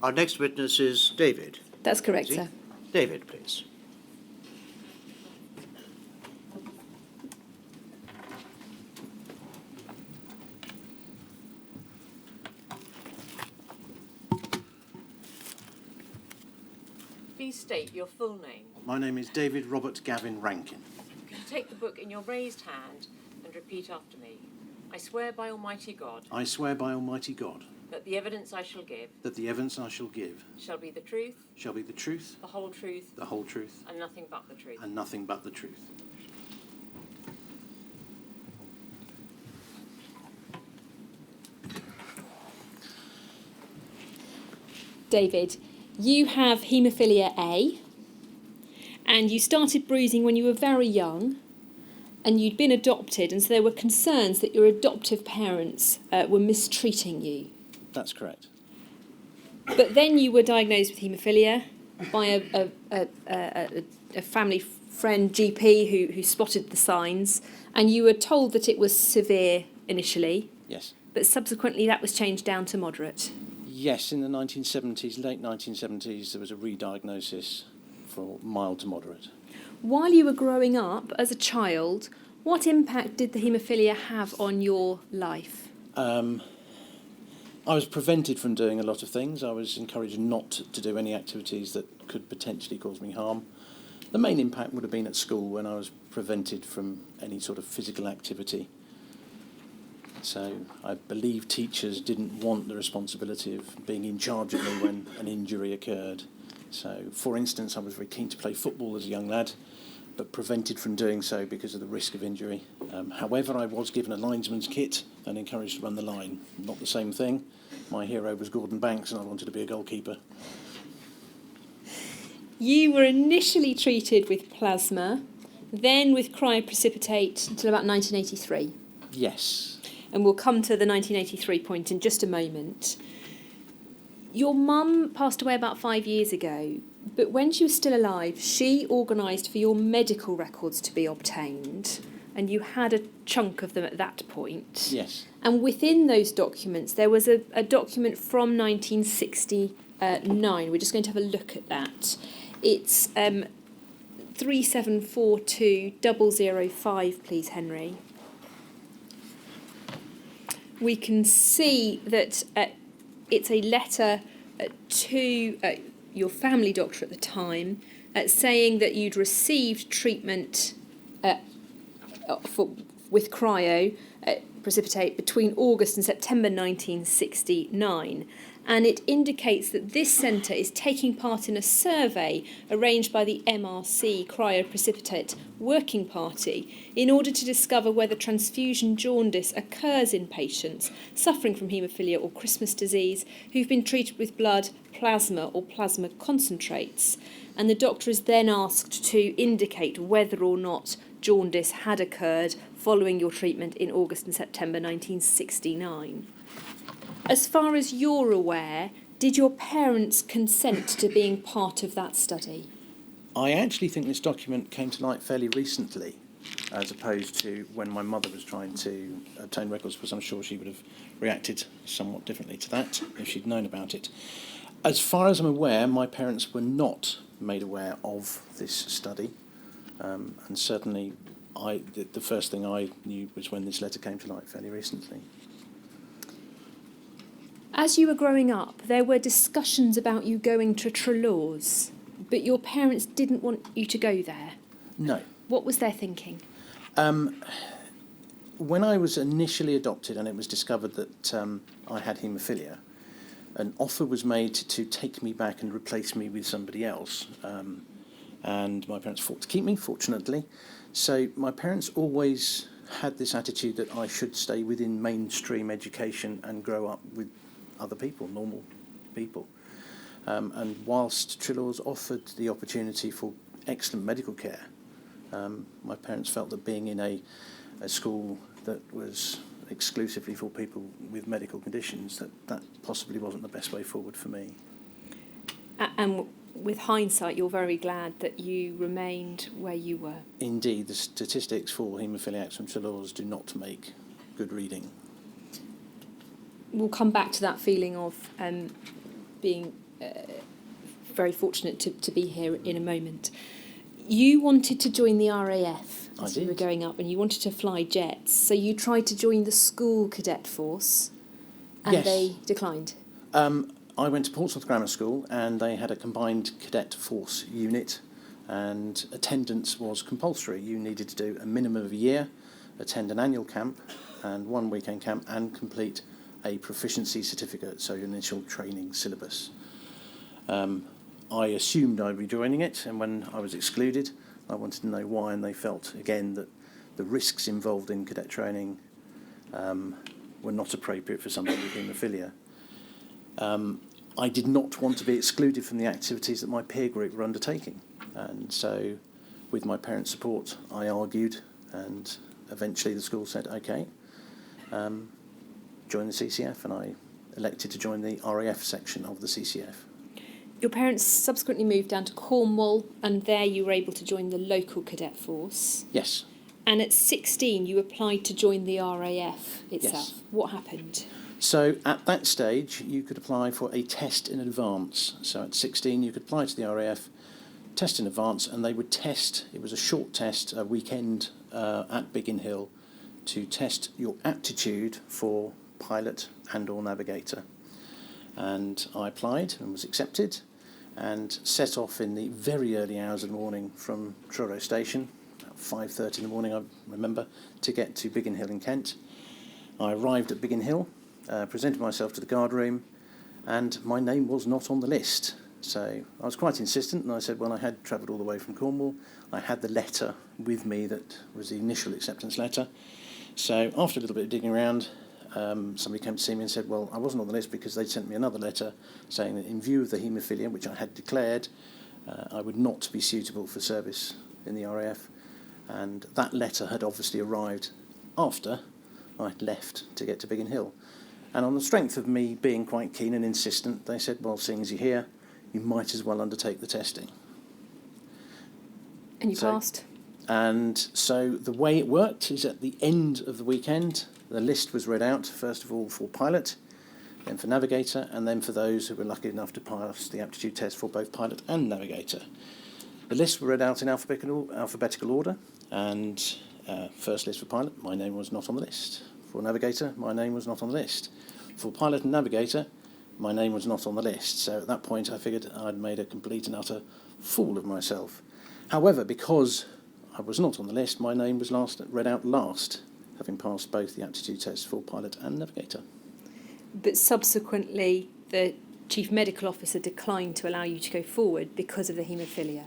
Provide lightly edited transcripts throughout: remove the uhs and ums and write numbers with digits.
Our next witness is David. That's correct, sir. David, please. Please state your full name. My name is David Robert Gavin Rankin. Could you take the book in your raised hand and repeat after me? I swear by Almighty God. I swear by Almighty God. That the evidence I shall give. That the evidence I shall give. Shall be the truth. Shall be the truth. The whole truth. The whole truth. And nothing but the truth. And nothing but the truth. David, you have haemophilia A, and you started bruising when you were very young, and you'd been adopted, and so there were concerns that your adoptive parents were mistreating you. That's correct. But then you were diagnosed with haemophilia by a family friend GP who spotted the signs, and you were told that it was severe initially. Yes. But subsequently that was changed down to moderate. Yes, in the 1970s, late 1970s, there was a re-diagnosis for mild to moderate. While you were growing up as a child, what impact did the haemophilia have on your life? I was prevented from doing a lot of things. I was encouraged not to do any activities that could potentially cause me harm. The main impact would have been at school when I was prevented from any sort of physical activity. So I believe teachers didn't want the responsibility of being in charge of me when an injury occurred. So, for instance, I was very keen to play football as a young lad, but prevented from doing so because of the risk of injury. However, I was given a linesman's kit and encouraged to run the line. Not the same thing. My hero was Gordon Banks and I wanted to be a goalkeeper. You were initially treated with plasma, then with cryoprecipitate until about 1983. Yes. And we'll come to the 1983 point in just a moment. Your mum passed away about 5 years ago, but when she was still alive, she organised for your medical records to be obtained, and you had a chunk of them at that point. Yes. And within those documents, there was a document from 1969. We're just going to have a look at that. It's 3742005, please, Henry. We can see that it's a letter to your family doctor at the time saying that you'd received treatment with cryo precipitate between August and September 1969. And it indicates that this centre is taking part in a survey arranged by the MRC Cryoprecipitate Working Party in order to discover whether transfusion jaundice occurs in patients suffering from haemophilia or Christmas disease who've been treated with blood, plasma or plasma concentrates. And the doctor is then asked to indicate whether or not jaundice had occurred following your treatment in August and September 1969. As far as you're aware, did your parents consent to being part of that study? I actually think this document came to light fairly recently, as opposed to when my mother was trying to obtain records, because I'm sure she would have reacted somewhat differently to that if she'd known about it. As far as I'm aware, my parents were not made aware of this study, and certainly the first thing I knew was when this letter came to light fairly recently. As you were growing up, there were discussions about you going to Trelaws, but your parents didn't want you to go there. No. What was their thinking? When I was initially adopted and it was discovered that I had haemophilia, an offer was made to take me back and replace me with somebody else. And my parents fought to keep me, fortunately. So my parents always had this attitude that I should stay within mainstream education and grow up with other people, normal people. And whilst Trelaws offered the opportunity for excellent medical care, my parents felt that being in a school that was exclusively for people with medical conditions, that possibly wasn't the best way forward for me. And with hindsight, you're very glad that you remained where you were. Indeed, the statistics for haemophiliacs from Trelaws do not make good reading. We'll come back to that feeling of being very fortunate to be here in a moment. You wanted to join the RAF as you were growing up, and you wanted to fly jets. So you tried to join the school cadet force, and Yes. they declined. I went to Portsmouth Grammar School, and they had a combined cadet force unit, and attendance was compulsory. You needed to do a minimum of a year, attend an annual camp and one weekend camp, and complete a proficiency certificate, so your initial training syllabus. I assumed I'd be joining it, and when I was excluded, I wanted to know why, and they felt, again, that the risks involved in cadet training were not appropriate for somebody with haemophilia. I did not want to be excluded from the activities that my peer group were undertaking, and so with my parents' support, I argued, and eventually the school said, OK, join the CCF, and I elected to join the RAF section of the CCF. Your parents subsequently moved down to Cornwall, and there you were able to join the local cadet force. Yes. And at 16, you applied to join the RAF itself. Yes. What happened? So at that stage, you could apply for a test in advance. So at 16, you could apply to the RAF, test in advance, and they would test, it was a short test, a weekend at Biggin Hill, to test your aptitude for pilot and or navigator. And I applied and was accepted, and set off in the very early hours of the morning from Truro Station, about 5:30 in the morning, I remember, to get to Biggin Hill in Kent. I arrived at Biggin Hill, presented myself to the guard room, and my name was not on the list. So I was quite insistent, and I said, well, I had travelled all the way from Cornwall. I had the letter with me that was the initial acceptance letter. So after a little bit of digging around, somebody came to see me and said, well, I wasn't on the list because they'd sent me another letter saying that in view of the haemophilia, which I had declared, I would not be suitable for service in the RAF. And that letter had obviously arrived after I'd left to get to Biggin Hill. And on the strength of me being quite keen and insistent, they said, well, seeing as you're here, you might as well undertake the testing. And you passed? And so the way it worked is at the end of the weekend, the list was read out, first of all for pilot, then for navigator, and then for those who were lucky enough to pass the aptitude test for both pilot and navigator. The lists were read out in alphabetical order, and first list for pilot, my name was not on the list. For navigator, my name was not on the list. For pilot and navigator, my name was not on the list. So at that point, I figured I'd made a complete and utter fool of myself. However, because I was not on the list, my name was read out last, having passed both the aptitude tests for pilot and navigator. But subsequently, the chief medical officer declined to allow you to go forward because of the haemophilia.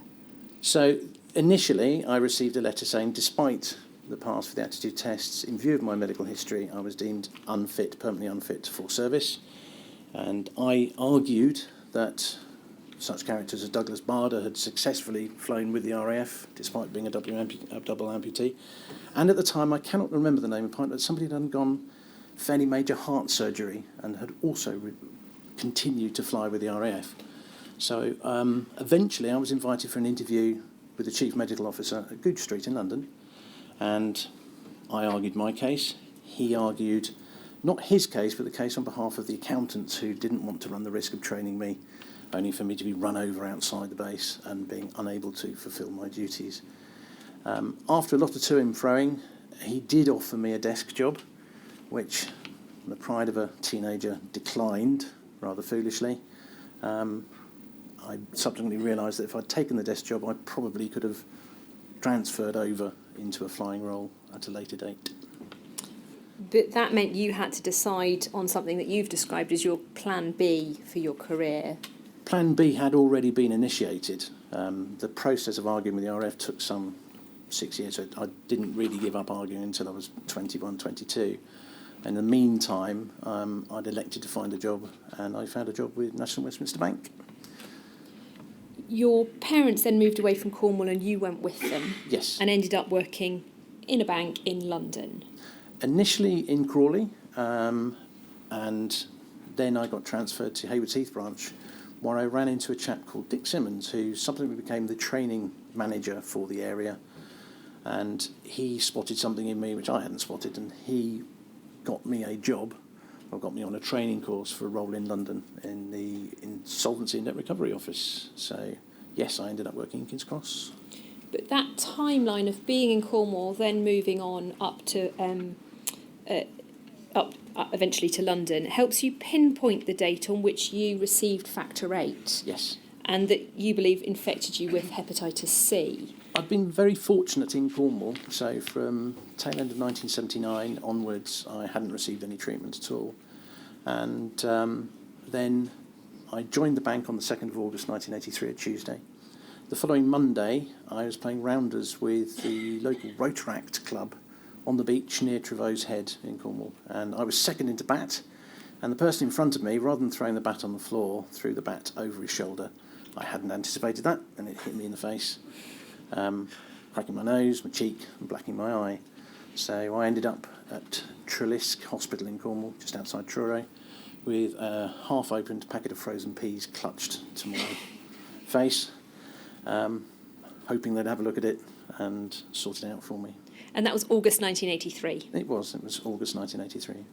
So initially, I received a letter saying, despite the pass for the aptitude tests, in view of my medical history, I was deemed unfit, permanently unfit for service. And I argued that such characters as Douglas Bader had successfully flown with the RAF, despite being a double amputee. And at the time, I cannot remember the name of the pilot, but somebody had undergone fairly major heart surgery and had also continued to fly with the RAF. So eventually, I was invited for an interview with the chief medical officer at Goodge Street in London, and I argued my case. He argued not his case, but the case on behalf of the accountants who didn't want to run the risk of training me, only for me to be run over outside the base and being unable to fulfil my duties. After a lot of to and froing, he did offer me a desk job, which the pride of a teenager declined, rather foolishly. I subsequently realised that if I'd taken the desk job, I probably could have transferred over into a flying role at a later date. But that meant you had to decide on something that you've described as your plan B for your career. Plan B had already been initiated. The process of arguing with the RAF took some 6 years, so I didn't really give up arguing until I was 21, 22. In the meantime, I'd elected to find a job, and I found a job with National Westminster Bank. Your parents then moved away from Cornwall and you went with them. Yes. And ended up working in a bank in London. Initially in Crawley, and then I got transferred to Haywards Heath branch, where I ran into a chap called Dick Simmons, who subsequently became the training manager for the area. And he spotted something in me which I hadn't spotted, and he got me a job got me on a training course for a role in London in the Insolvency and Debt Recovery Office. So, yes, I ended up working in King's Cross. But that timeline of being in Cornwall, then moving on up to eventually to London, helps you pinpoint the date on which you received factor 8. Yes. And that you believe infected you with hepatitis C. I've been very fortunate in Cornwall. So from tail end of 1979 onwards, I hadn't received any treatment at all. And then I joined the bank on the 2nd of August 1983, a Tuesday. The following Monday, I was playing rounders with the local Redacted club on the beach near Trevose Head in Cornwall. And I was second into bat. And the person in front of me, rather than throwing the bat on the floor, threw the bat over his shoulder. I hadn't anticipated that, and it hit me in the face, cracking my nose, my cheek, and blacking my eye. So I ended up at Trelisk Hospital in Cornwall, just outside Truro, with a half-opened packet of frozen peas clutched to my face, hoping they'd have a look at it and sort it out for me. And that was August 1983. It was August 1983.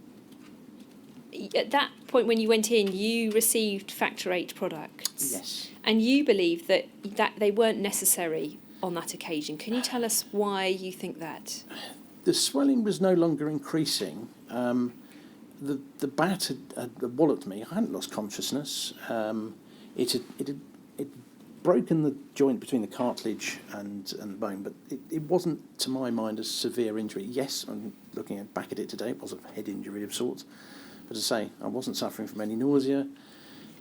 At that point when you went in, you received factor 8 products. Yes. And you believe that they weren't necessary on that occasion. Can you tell us why you think that? The swelling was no longer increasing. The bat had walloped me. I hadn't lost consciousness. It had broken the joint between the cartilage and the bone, but it wasn't, to my mind, a severe injury. Yes, I'm looking back at it today, it was a head injury of sorts. But as I say, I wasn't suffering from any nausea.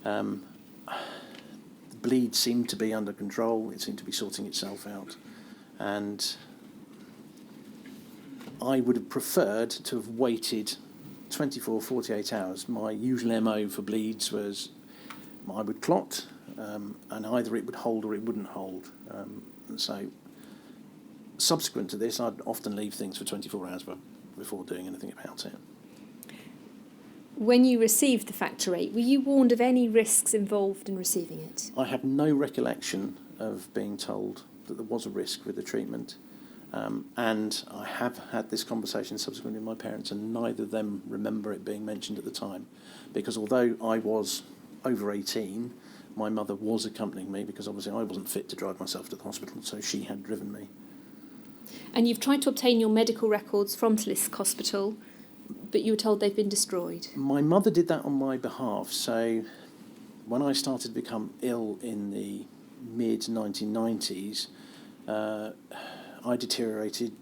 The bleed seemed to be under control. It seemed to be sorting itself out. And I would have preferred to have waited 24, 48 hours. My usual MO for bleeds was I would clot, and either it would hold or it wouldn't hold. And so subsequent to this, I'd often leave things for 24 hours before doing anything about it. When you received the factor 8, were you warned of any risks involved in receiving it? I have no recollection of being told that there was a risk with the treatment. And I have had this conversation subsequently with my parents, and neither of them remember it being mentioned at the time. Because although I was over 18, my mother was accompanying me, because obviously I wasn't fit to drive myself to the hospital, so she had driven me. And you've tried to obtain your medical records from Trelisk Hospital, but you were told they've been destroyed. My mother did that on my behalf. So when I started to become ill in the mid-1990s, I deteriorated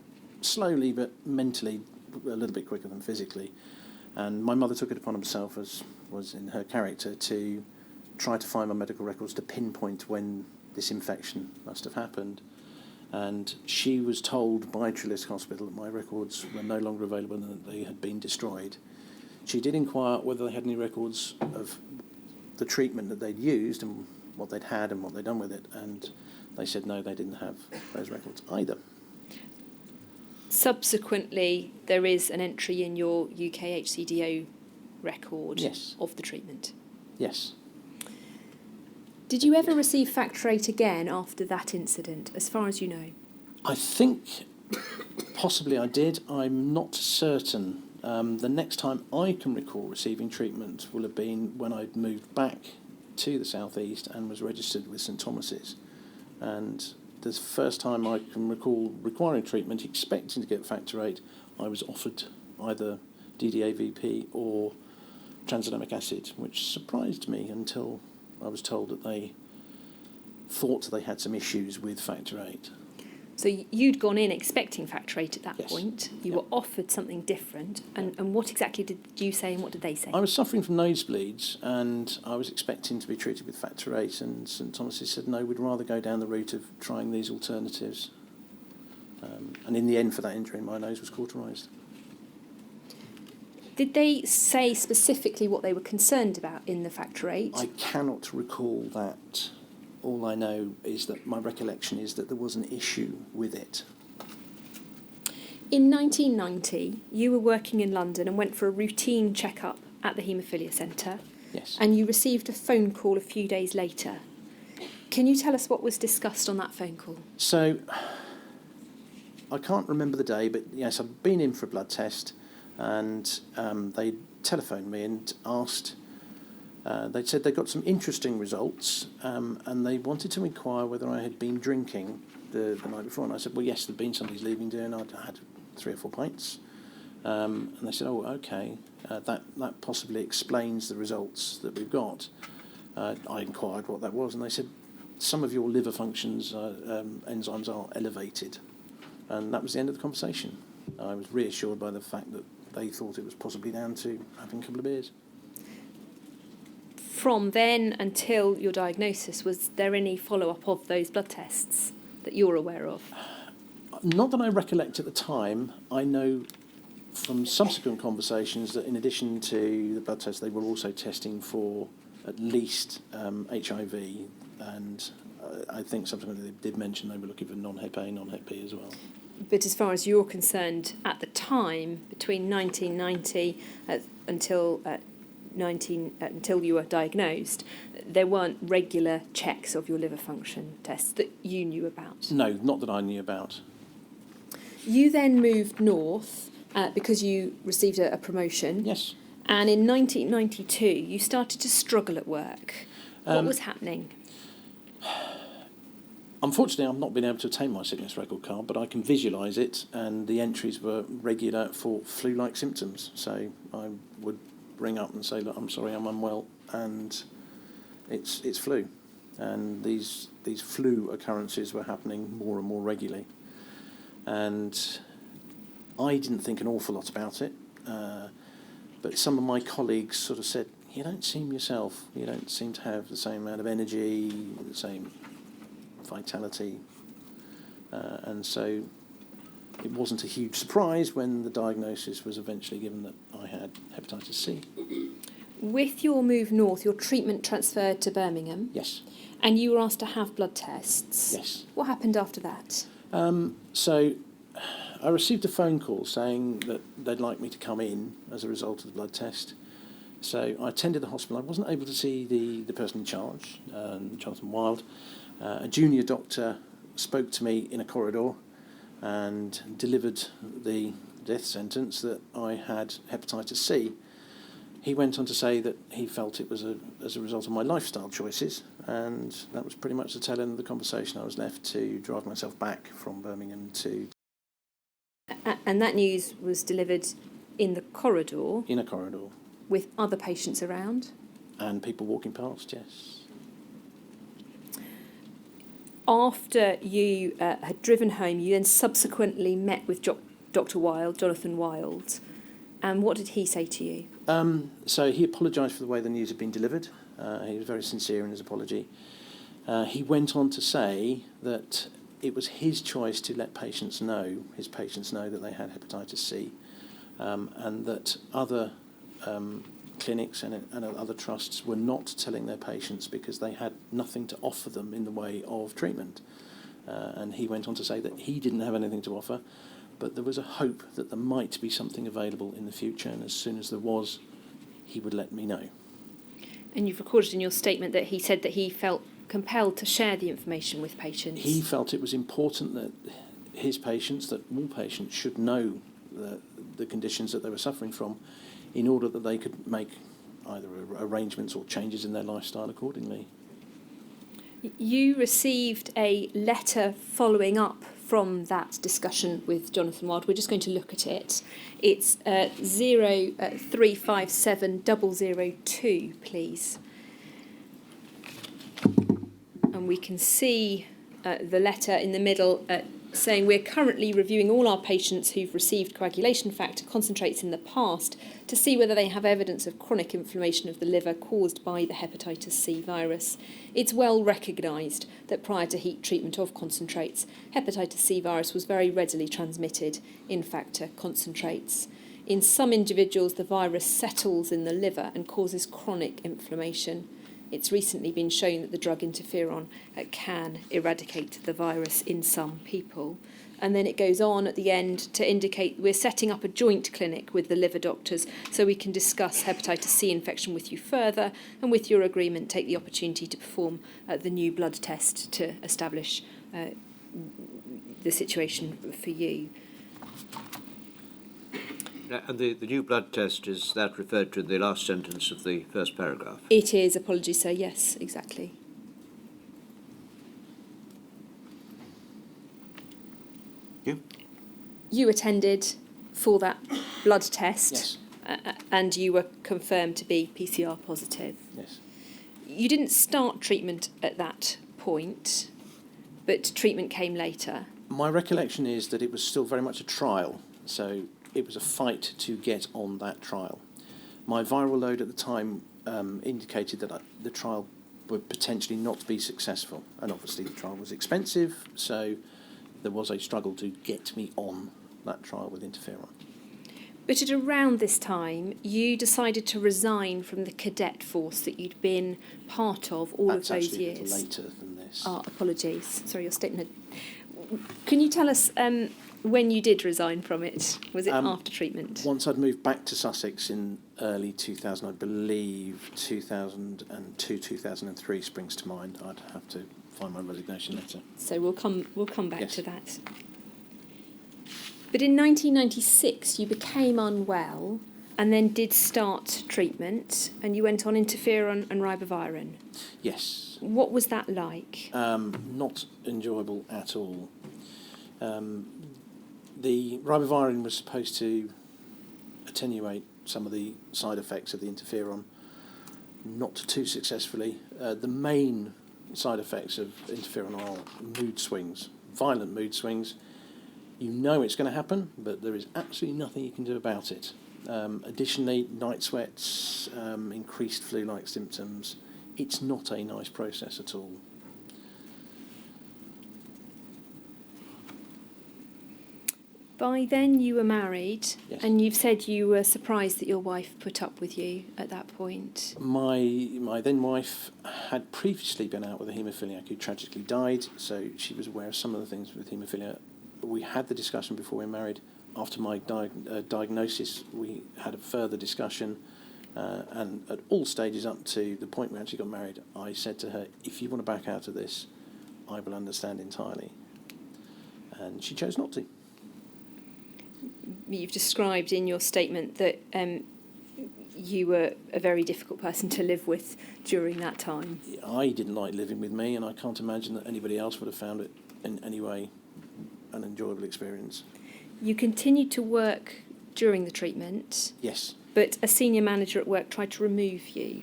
slowly, but mentally a little bit quicker than physically. And my mother took it upon herself, as was in her character, to try to find my medical records to pinpoint when this infection must have happened. And she was told by Trelisk Hospital that my records were no longer available and that they had been destroyed. She did inquire whether they had any records of the treatment that they'd used and what they'd had and what they'd done with it, and they said no, they didn't have those records either. Subsequently, there is an entry in your UK HCDO record Yes. of the treatment. Yes. Did you ever receive factor 8 again after that incident, as far as you know? I think possibly I did. I'm not certain. The next time I can recall receiving treatment will have been when I'd moved back to the southeast and was registered with St Thomas's. And the first time I can recall requiring treatment, expecting to get factor 8, I was offered either DDAVP or tranexamic acid, which surprised me until I was told that they thought they had some issues with factor 8. So you'd gone in expecting factor 8 at that Yes. point. You Yeah. were offered something different. And what exactly did you say and what did they say? I was suffering from nosebleeds and I was expecting to be treated with factor 8, and St Thomas's said no, we'd rather go down the route of trying these alternatives. And in the end, for that injury, my nose was cauterised. Did they say specifically what they were concerned about in the factor 8? I cannot recall that. All I know is that my recollection is that there was an issue with it. In 1990, you were working in London and went for a routine checkup at the Haemophilia Centre. Yes. And you received a phone call a few days later. Can you tell us what was discussed on that phone call? So, I can't remember the day, but yes, I'd been in for a blood test, and they telephoned me and asked. They said they got some interesting results, and they wanted to inquire whether I had been drinking the night before. And I said, well, yes, there'd been somebody's leaving dinner, and I'd had 3 or 4 pints. And they said, oh, okay, that possibly explains the results that we've got. I inquired what that was, and they said, some of your liver functions, enzymes are elevated. And that was the end of the conversation. I was reassured by the fact that they thought it was possibly down to having a couple of beers. From then until your diagnosis, was there any follow-up of those blood tests that you're aware of? Not that I recollect at the time. I know from subsequent conversations that in addition to the blood test, they were also testing for at least HIV, and I think subsequently they did mention they were looking for non-Hep A, non-Hep B as well. But as far as you're concerned, at the time, between 1990 until you were diagnosed, there weren't regular checks of your liver function tests that you knew about? No, not that I knew about. You then moved north because you received a promotion. Yes. And in 1992, you started to struggle at work. What was happening? Unfortunately, I've not been able to obtain my sickness record card, but I can visualise it, and the entries were regular for flu-like symptoms. So I would ring up and say, look, I'm sorry, I'm unwell, and it's flu. And these flu occurrences were happening more and more regularly. And I didn't think an awful lot about it, but some of my colleagues sort of said, you don't seem yourself, you don't seem to have the same amount of energy, the same vitality, and so it wasn't a huge surprise when the diagnosis was eventually given that I had hepatitis C. With your move north, your treatment transferred to Birmingham. Yes. And you were asked to have blood tests. Yes. What happened after that? So I received a phone call saying that they'd like me to come in as a result of the blood test. So I attended the hospital. I wasn't able to see the person in charge, Jonathan Wild. A junior doctor spoke to me in a corridor and delivered the death sentence that I had hepatitis C. He went on to say that he felt it was as a result of my lifestyle choices, and that was pretty much the tail end of the conversation. I was left to drive myself back from Birmingham to... And that news was delivered in the corridor? In a corridor. With other patients around? And people walking past, yes. After you had driven home, you then subsequently met with Dr. Wild, Jonathan Wild, and what did he say to you? So he apologised for the way the news had been delivered. He was very sincere in his apology. He went on to say that it was his choice to let his patients know that they had hepatitis C, and that other clinics and other trusts were not telling their patients because they had nothing to offer them in the way of treatment. And he went on to say that he didn't have anything to offer, but there was a hope that there might be something available in the future, and as soon as there was, he would let me know. And you've recorded in your statement that he said that he felt compelled to share the information with patients. He felt it was important that all patients should know the conditions that they were suffering from, in order that they could make either arrangements or changes in their lifestyle accordingly. You received a letter following up from that discussion with Jonathan Wild. We're just going to look at it. It's 0357002, please. And we can see the letter in the middle saying we're currently reviewing all our patients who've received coagulation factor concentrates in the past to see whether they have evidence of chronic inflammation of the liver caused by the hepatitis C virus. It's well recognised that prior to heat treatment of concentrates, hepatitis C virus was very readily transmitted in factor concentrates. In some individuals, the virus settles in the liver and causes chronic inflammation. It's recently been shown that the drug interferon can eradicate the virus in some people. And then it goes on at the end to indicate we're setting up a joint clinic with the liver doctors so we can discuss hepatitis C infection with you further, and with your agreement take the opportunity to perform the new blood test to establish the situation for you. And the new blood test, is that referred to in the last sentence of the first paragraph? It is, apologies, sir, yes, exactly. You? You attended for that blood test. Yes. And you were confirmed to be PCR positive. Yes. You didn't start treatment at that point, but treatment came later. My recollection is that it was still very much a trial, so it was a fight to get on that trial. My viral load at the time indicated that the trial would potentially not be successful, and obviously the trial was expensive, so there was a struggle to get me on that trial with interferon. But at around this time, you decided to resign from the cadet force that you'd been part of all That's of those actually years. a little later than this. Apologies. Sorry, your statement. Can you tell us when you did resign from it? Was it after treatment? Once I'd moved back to Sussex in early 2000, I believe 2002, 2003 springs to mind. I'd have to find my resignation letter. So we'll come back Yes. to that. But in 1996, you became unwell and then did start treatment, and you went on interferon and ribavirin. Yes. What was that like? Not enjoyable at all. The ribavirin was supposed to attenuate some of the side effects of the interferon, not too successfully. The main side effects of interferon are mood swings, violent mood swings. You know it's going to happen, but there is absolutely nothing you can do about it. Additionally, night sweats, increased flu-like symptoms. It's not a nice process at all. By then you were married, Yes. and you've said you were surprised that your wife put up with you at that point. My then wife had previously been out with a haemophiliac who tragically died, so she was aware of some of the things with haemophilia. We had the discussion before we were married. After my diagnosis, we had a further discussion, and at all stages up to the point we actually got married, I said to her, if you want to back out of this, I will understand entirely. And she chose not to. You've described in your statement that you were a very difficult person to live with during that time. I didn't like living with me, and I can't imagine that anybody else would have found it in any way an enjoyable experience. You continued to work during the treatment, Yes. but a senior manager at work tried to remove you.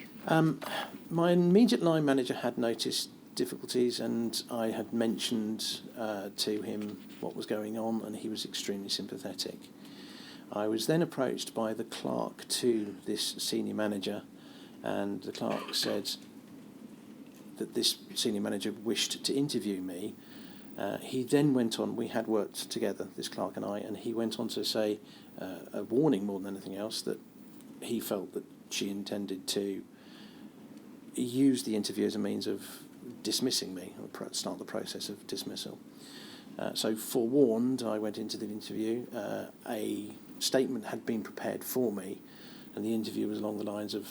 My immediate line manager had noticed difficulties, and I had mentioned to him what was going on, and he was extremely sympathetic. I was then approached by the clerk to this senior manager, and the clerk said that this senior manager wished to interview me. He then went on, we had worked together, this clerk and I, and he went on to say a warning more than anything else, that he felt that she intended to use the interview as a means of dismissing me, or start the process of dismissal. So forewarned, I went into the interview. A statement had been prepared for me, and the interview was along the lines of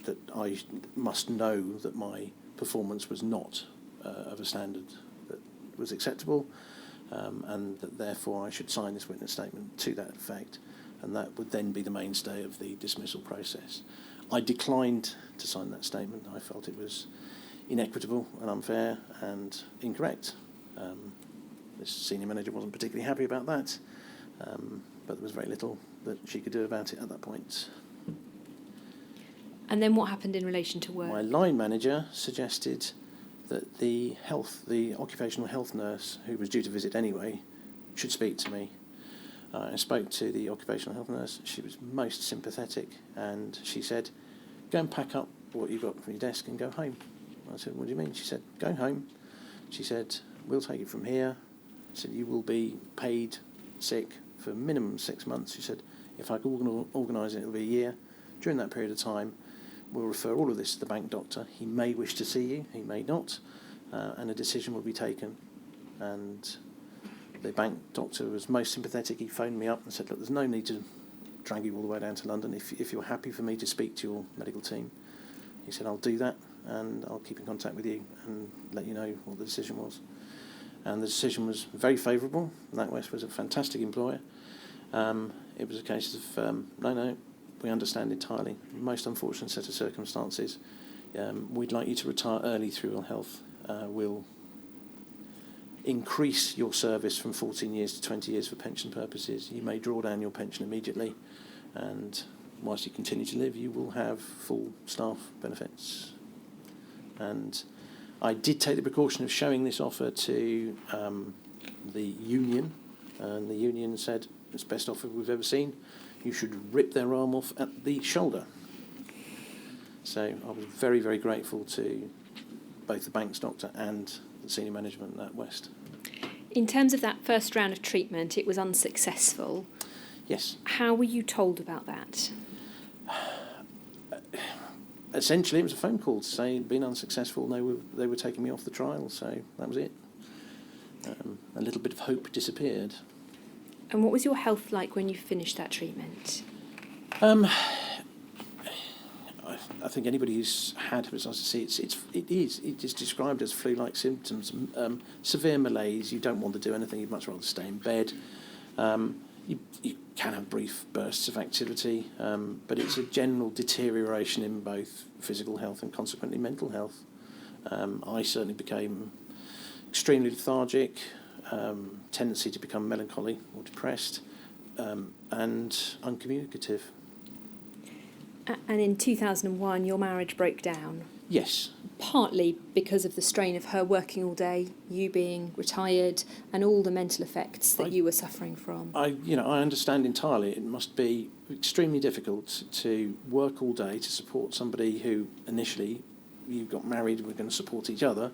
that I must know that my performance was not of a standard that was acceptable, and that therefore I should sign this witness statement to that effect, and that would then be the mainstay of the dismissal process. I declined to sign that statement. I felt it was inequitable and unfair and incorrect. This senior manager wasn't particularly happy about that, but there was very little that she could do about it at that point. And then what happened in relation to work? My line manager suggested that the occupational health nurse, who was due to visit anyway, should speak to me. I spoke to the occupational health nurse. She was most sympathetic, and she said, go and pack up what you've got from your desk and go home. I said, what do you mean? She said, go home. She said, we'll take it from here. She said, you will be paid sick for minimum 6 months. She said, if I can organise it, it'll be a year. During that period of time, we'll refer all of this to the bank doctor. He may wish to see you, he may not, and a decision will be taken. And the bank doctor was most sympathetic. He phoned me up and said, look, there's no need to drag you all the way down to London. If you're happy for me to speak to your medical team, he said, I'll do that, and I'll keep in contact with you and let you know what the decision was. And the decision was very favourable. NatWest was a fantastic employer. it was a case of, no, we understand entirely. Most unfortunate set of circumstances. We'd like you to retire early through ill health. We'll increase your service from 14 years to 20 years for pension purposes. You may draw down your pension immediately, and whilst you continue to live, you will have full staff benefits. And I did take the precaution of showing this offer to the union, and the union said, it's the best offer we've ever seen. You should rip their arm off at the shoulder. So I was very, very grateful to both the bank's doctor and the senior management at West. In terms of that first round of treatment, it was unsuccessful. Yes. How were you told about that? Essentially, it was a phone call to say it'd been unsuccessful. They were taking me off the trial, so that was it. A little bit of hope disappeared. And what was your health like when you finished that treatment? I think anybody who's had hepatitis C, it is described as flu-like symptoms. Severe malaise. You don't want to do anything. You'd much rather stay in bed. You can have brief bursts of activity, but it's a general deterioration in both physical health and consequently mental health. I certainly became extremely lethargic, tendency to become melancholy or depressed, and uncommunicative. And in 2001, your marriage broke down. Yes. Partly because of the strain of her working all day, you being retired, and all the mental effects that you were suffering from. I understand entirely. It must be extremely difficult to work all day to support somebody who initially you got married, we're going to support each other,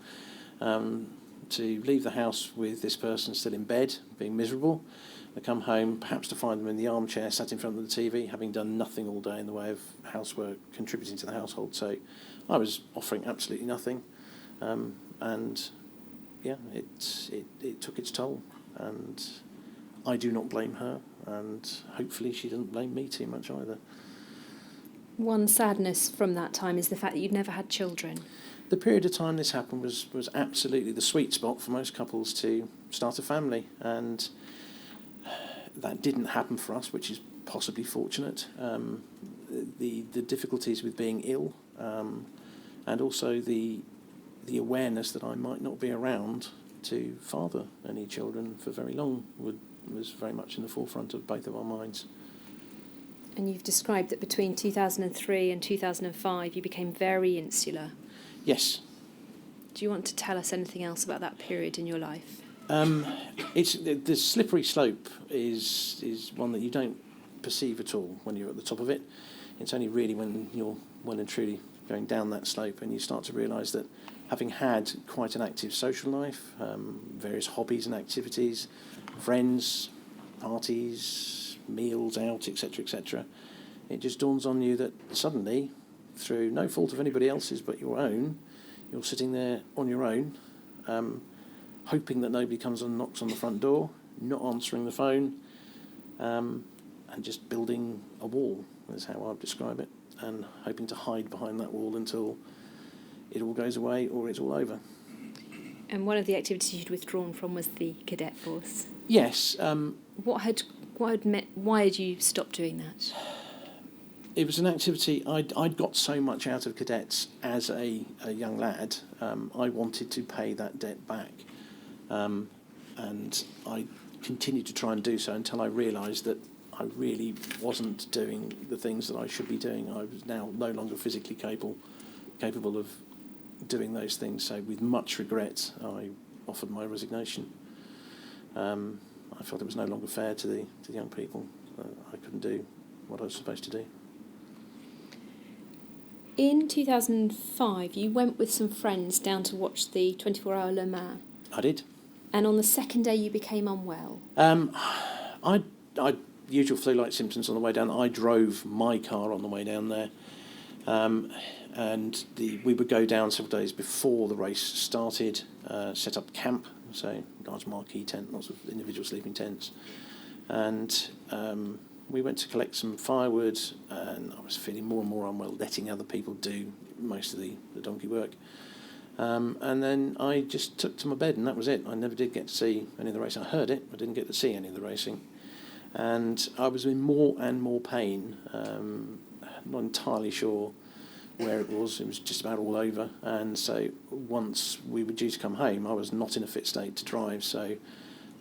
to leave the house with this person still in bed, being miserable. I come home, perhaps to find them in the armchair, sat in front of the TV, having done nothing all day in the way of housework, contributing to the household. So I was offering absolutely nothing, and yeah, it took its toll. And I do not blame her, and hopefully she doesn't blame me too much either. One sadness from that time is the fact that you'd never had children. The period of time this happened was absolutely the sweet spot for most couples to start a family, and that didn't happen for us, which is possibly fortunate. The difficulties with being ill, and also the awareness that I might not be around to father any children for very long was very much in the forefront of both of our minds. And you've described that between 2003 and 2005 you became very insular. Yes. Do you want to tell us anything else about that period in your life? It's the slippery slope is one that you don't perceive at all when you're at the top of it. It's only really when you're well and truly going down that slope and you start to realise that having had quite an active social life, various hobbies and activities, friends, parties, meals out, etc., it just dawns on you that suddenly, through no fault of anybody else's but your own, you're sitting there on your own, hoping that nobody comes and knocks on the front door, not answering the phone, and just building a wall, is how I'd describe it, and hoping to hide behind that wall until it all goes away or it's all over. And one of the activities you'd withdrawn from was the cadet force. Yes. Why had you stopped doing that? It was an activity, I'd got so much out of cadets as a young lad, I wanted to pay that debt back. And I continued to try and do so until I realised that I really wasn't doing the things that I should be doing. I was now no longer physically capable of doing those things. So with much regret, I offered my resignation. I felt it was no longer fair to the young people. I couldn't do what I was supposed to do. In 2005, you went with some friends down to watch the 24-hour Le Mans. I did. And on the second day, you became unwell. I usual flu-like symptoms on the way down. I drove my car on the way down there, and we would go down several days before the race started, set up camp, so large marquee tent, lots of individual sleeping tents, and we went to collect some firewood, and I was feeling more and more unwell, letting other people do most of the donkey work. And then I just took to my bed, and that was it. I never did get to see any of the racing. I heard it, but didn't get to see any of the racing. And I was in more and more pain. Not entirely sure where it was. It was just about all over. And so once we were due to come home, I was not in a fit state to drive. So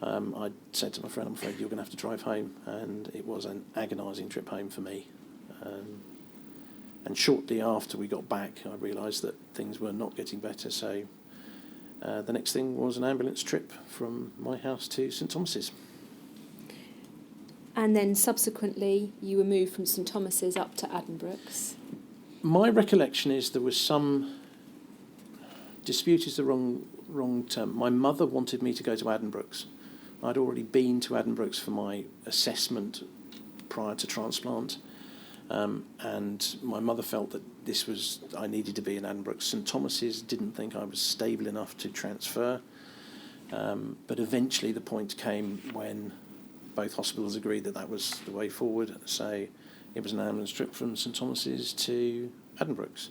I said to my friend, I'm afraid you're going to have to drive home. And it was an agonising trip home for me. And shortly after we got back, I realised that things were not getting better. So the next thing was an ambulance trip from my house to St Thomas's. And then subsequently, you were moved from St Thomas's up to Addenbrooke's. My recollection is there was some dispute is the wrong term. My mother wanted me to go to Addenbrooke's. I'd already been to Addenbrooke's for my assessment prior to transplant, and my mother felt that I needed to be in Addenbrooke's. St Thomas's didn't think I was stable enough to transfer, but eventually the point came when both hospitals agreed that was the way forward. So it was an ambulance trip from St Thomas's to Addenbrooke's.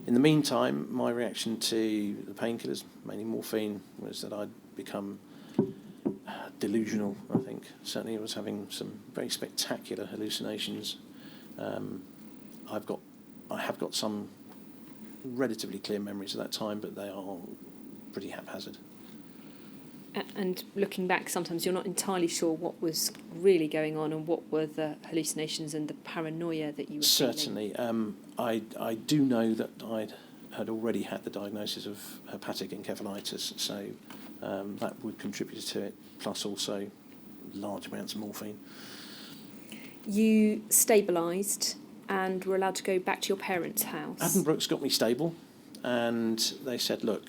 In the meantime, my reaction to the painkillers, mainly morphine, was that I'd become delusional, I think. Certainly I was having some very spectacular hallucinations. I have got some relatively clear memories of that time, but they are pretty haphazard. And looking back, sometimes you're not entirely sure what was really going on and what were the hallucinations and the paranoia that you were Certainly. I do know that I had already had the diagnosis of hepatic encephalitis, so that would contribute to it, plus also large amounts of morphine. You stabilised and were allowed to go back to your parents' house. Addenbrooke's got me stable, and they said, look,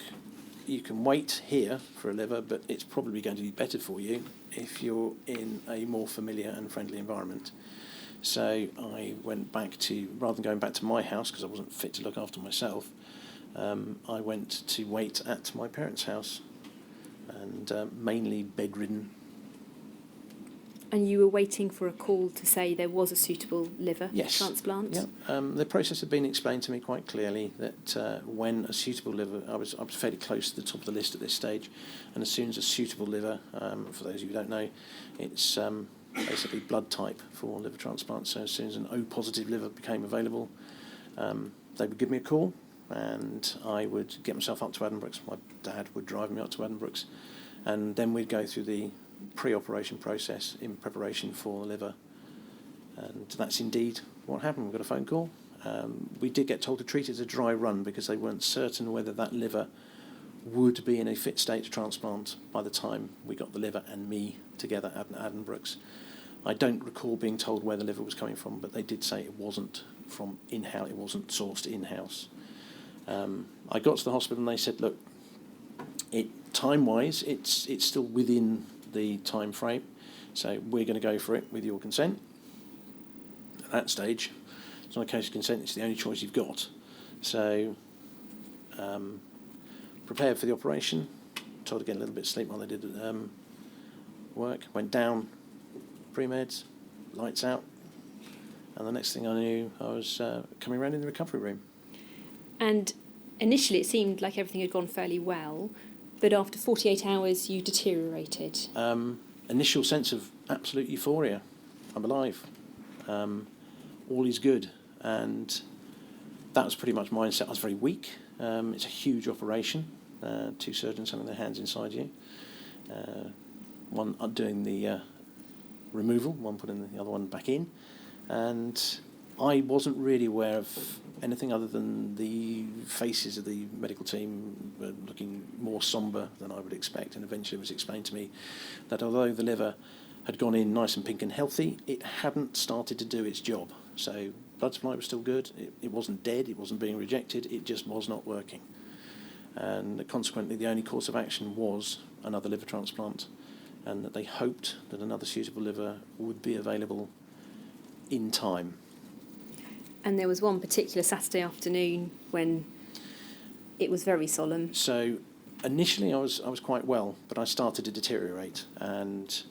you can wait here for a liver, but it's probably going to be better for you if you're in a more familiar and friendly environment. So I went back to, rather than going back to my house because I wasn't fit to look after myself, I went to wait at my parents' house, and mainly bedridden. And you were waiting for a call to say there was a suitable liver transplant? Yeah. The process had been explained to me quite clearly that when a suitable liver, I was fairly close to the top of the list at this stage, and as soon as a suitable liver, for those of you who don't know, it's basically blood type for liver transplant. So as soon as an O positive liver became available, they would give me a call, and I would get myself up to Addenbrooke's. My dad would drive me up to Addenbrooke's, and then we'd go through the pre-operation process in preparation for the liver, and that's indeed what happened. We got a phone call. We did get told to treat it as a dry run because they weren't certain whether that liver would be in a fit state to transplant by the time we got the liver and me together at Addenbrooke's. I don't recall being told where the liver was coming from, but they did say it wasn't from in-house, it wasn't sourced in-house. I got to the hospital and they said, look, time-wise, it's still within the time frame, so we're going to go for it with your consent. At that stage, it's not a case of consent, it's the only choice you've got. So prepared for the operation, told to get a little bit of sleep while they did work, went down, pre-meds, lights out, and the next thing I knew I was coming around in the recovery room. And initially it seemed like everything had gone fairly well, but after 48 hours you deteriorated. Initial sense of absolute euphoria. I'm alive. All is good. And that was pretty much mindset. I was very weak. It's a huge operation. 2 surgeons having their hands inside you. One doing the removal, one putting the other one back in. And I wasn't really aware of anything other than the faces of the medical team were looking more sombre than I would expect, and eventually it was explained to me that although the liver had gone in nice and pink and healthy, it hadn't started to do its job. So blood supply was still good, it wasn't dead, it wasn't being rejected, it just was not working. And consequently the only course of action was another liver transplant, and that they hoped that another suitable liver would be available in time. And there was one particular Saturday afternoon when it was very solemn. So initially I was quite well, but I started to deteriorate, and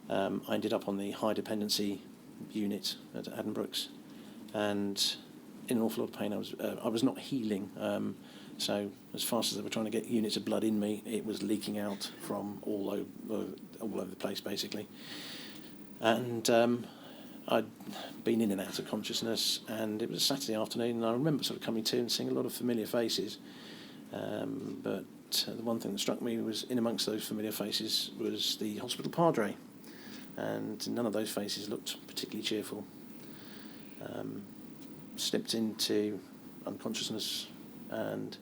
I ended up on the high dependency unit at Addenbrooke's, and in an awful lot of pain. I was not healing, so as fast as they were trying to get units of blood in me, it was leaking out from all over the place basically. And I'd been in and out of consciousness, and it was a Saturday afternoon, and I remember sort of coming to and seeing a lot of familiar faces. But the one thing that struck me was, in amongst those familiar faces was the hospital padre, and none of those faces looked particularly cheerful. Slipped into unconsciousness, and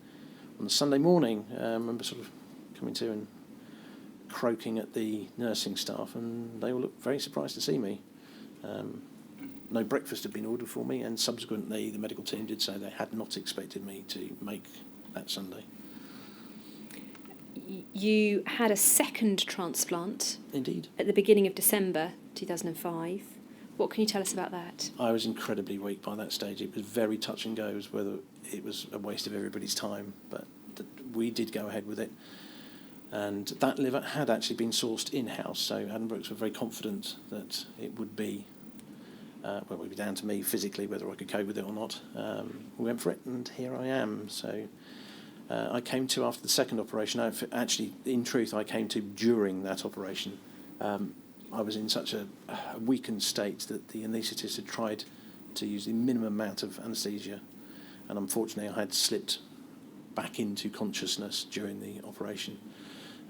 on the Sunday morning, I remember sort of coming to and croaking at the nursing staff, and they all looked very surprised to see me. No breakfast had been ordered for me, and subsequently the medical team did say they had not expected me to make that Sunday. You had a second transplant. Indeed. At the beginning of December 2005. What can you tell us about that? I was incredibly weak by that stage. It was very touch and go as whether it was a waste of everybody's time, but we did go ahead with it. And that liver had actually been sourced in-house, so Addenbrooke's were very confident that it would be, it would be down to me physically whether I could cope with it or not. We went for it, and here I am. So I came to after the second operation. Actually, in truth, I came to during that operation. I was in such a weakened state that the anaesthetist had tried to use the minimum amount of anaesthesia, and unfortunately I had slipped back into consciousness during the operation.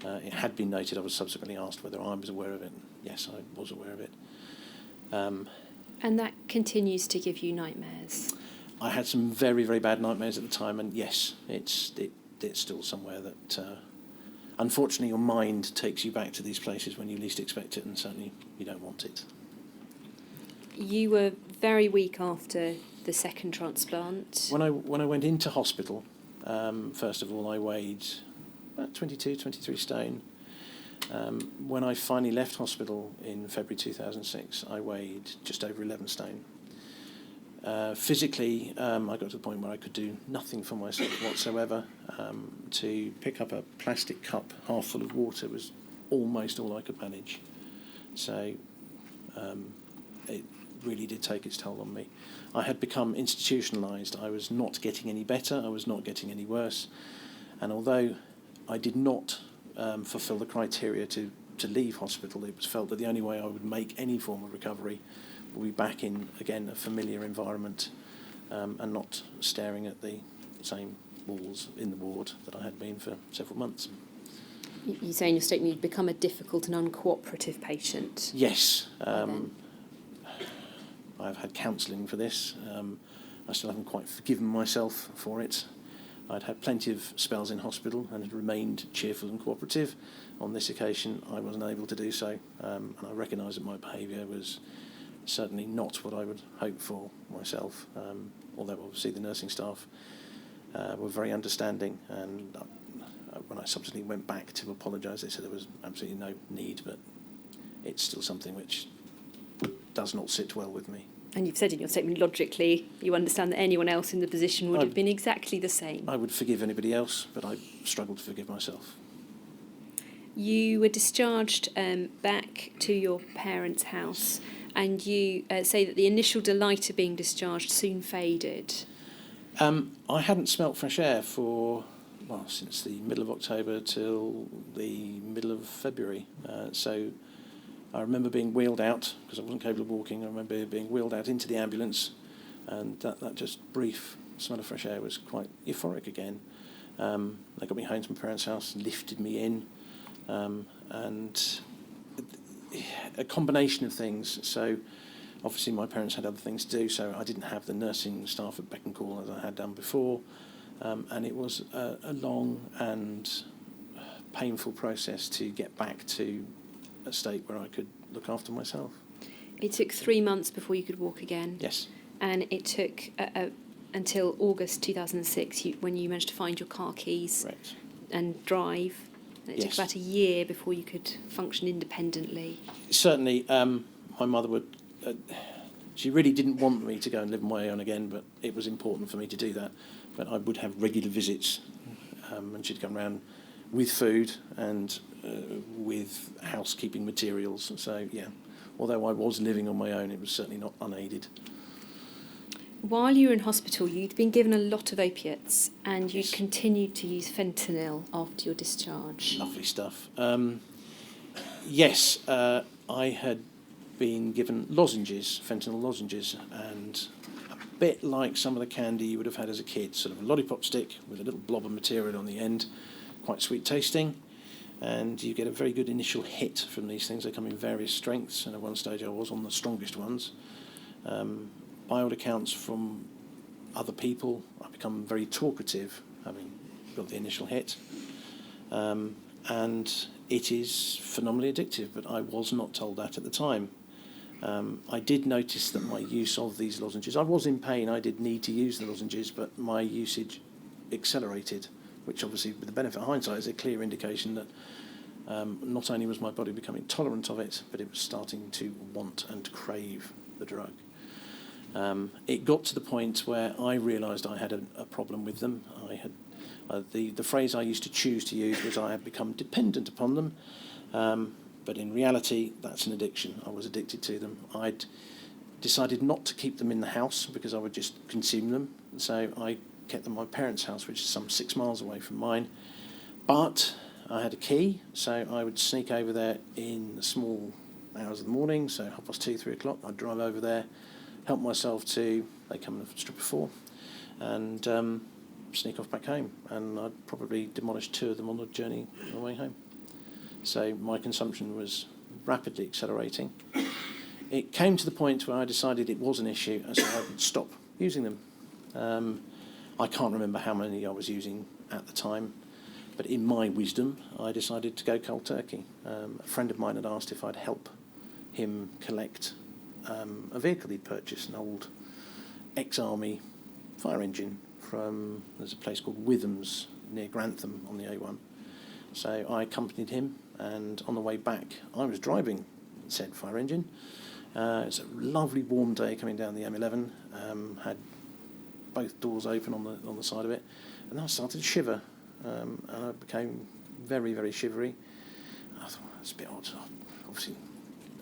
It had been noted. I was subsequently asked whether I was aware of it. Yes, I was aware of it. And that continues to give you nightmares? I had some very, very bad nightmares at the time, and yes, it's still somewhere that... unfortunately, your mind takes you back to these places when you least expect it, and certainly you don't want it. You were very weak after the second transplant. When I went into hospital, first of all, I weighed about 22, 23 stone. When I finally left hospital in February 2006, I weighed just over 11 stone. Physically, I got to the point where I could do nothing for myself whatsoever. To pick up a plastic cup half full of water was almost all I could manage. So it really did take its toll on me. I had become institutionalised. I was not getting any better. I was not getting any worse. And although I did not fulfil the criteria to leave hospital, it was felt that the only way I would make any form of recovery would be back in, again, a familiar environment, and not staring at the same walls in the ward that I had been for several months. You say in your statement you'd become a difficult and uncooperative patient. Yes. I've had counselling for this. I still haven't quite forgiven myself for it. I'd had plenty of spells in hospital and had remained cheerful and cooperative. On this occasion, I wasn't able to do so, and I recognise that my behaviour was certainly not what I would hope for myself, although obviously the nursing staff were very understanding, and when I subsequently went back to apologise, they said there was absolutely no need, but it's still something which does not sit well with me. And you've said in your statement, logically, you understand that anyone else in the position would have been exactly the same. I would forgive anybody else, but I struggled to forgive myself. You were discharged back to your parents' house, and you say that the initial delight of being discharged soon faded. I hadn't smelt fresh air since the middle of October till the middle of February. So I remember being wheeled out, because I wasn't capable of walking. I remember being wheeled out into the ambulance, and that just brief smell of fresh air was quite euphoric again. They got me home to my parents' house, lifted me in, and a combination of things. So obviously my parents had other things to do, so I didn't have the nursing staff at beck and call as I had done before, and it was a long and painful process to get back to a state where I could look after myself. It took 3 months before you could walk again. Yes. And it took until August 2006 when you managed to find your car keys. Correct. And drive. And it took Yes. about a year before you could function independently. Certainly, my mother would... she really didn't want me to go and live on my own again, but it was important for me to do that. But I would have regular visits, and she'd come round with food and with housekeeping materials. So, yeah, although I was living on my own, it was certainly not unaided. While you were in hospital, you'd been given a lot of opiates, and you'd Yes. continued to use fentanyl after your discharge. Lovely stuff. Yes, I had been given lozenges, fentanyl lozenges, and a bit like some of the candy you would have had as a kid, sort of a lollipop stick with a little blob of material on the end, quite sweet tasting, and you get a very good initial hit from these things. They come in various strengths, and at one stage I was on the strongest ones. By all accounts from other people, I've become very talkative, having got the initial hit. And it is phenomenally addictive, but I was not told that at the time. I did notice that my use of these lozenges, I was in pain, I did need to use the lozenges, but my usage accelerated, which obviously, with the benefit of hindsight, is a clear indication that not only was my body becoming tolerant of it, but it was starting to want and crave the drug. It got to the point where I realised I had a problem with them. I had the phrase I used to choose to use was I had become dependent upon them, but in reality that's an addiction. I was addicted to them. I'd decided not to keep them in the house because I would just consume them, so I kept them at my parents' house, which is some 6 miles away from mine, but I had a key, so I would sneak over there in the small hours of the morning, so 2:30, 3 o'clock, I'd drive over there, help myself to, they come in a strip of 4, and sneak off back home, and I'd probably demolished 2 of them on the journey on the way home. So my consumption was rapidly accelerating. It came to the point where I decided it was an issue, and so I would stop using them. I can't remember how many I was using at the time, but in my wisdom, I decided to go cold turkey. A friend of mine had asked if I'd help him collect a vehicle he'd purchased, an old ex-army fire engine from, there's a place called Withams near Grantham on the A1. So I accompanied him, and on the way back, I was driving said fire engine. It's a lovely warm day coming down the M11, had both doors open on the side of it, and then I started to shiver, and I became very, very shivery. I thought, that's a bit odd, obviously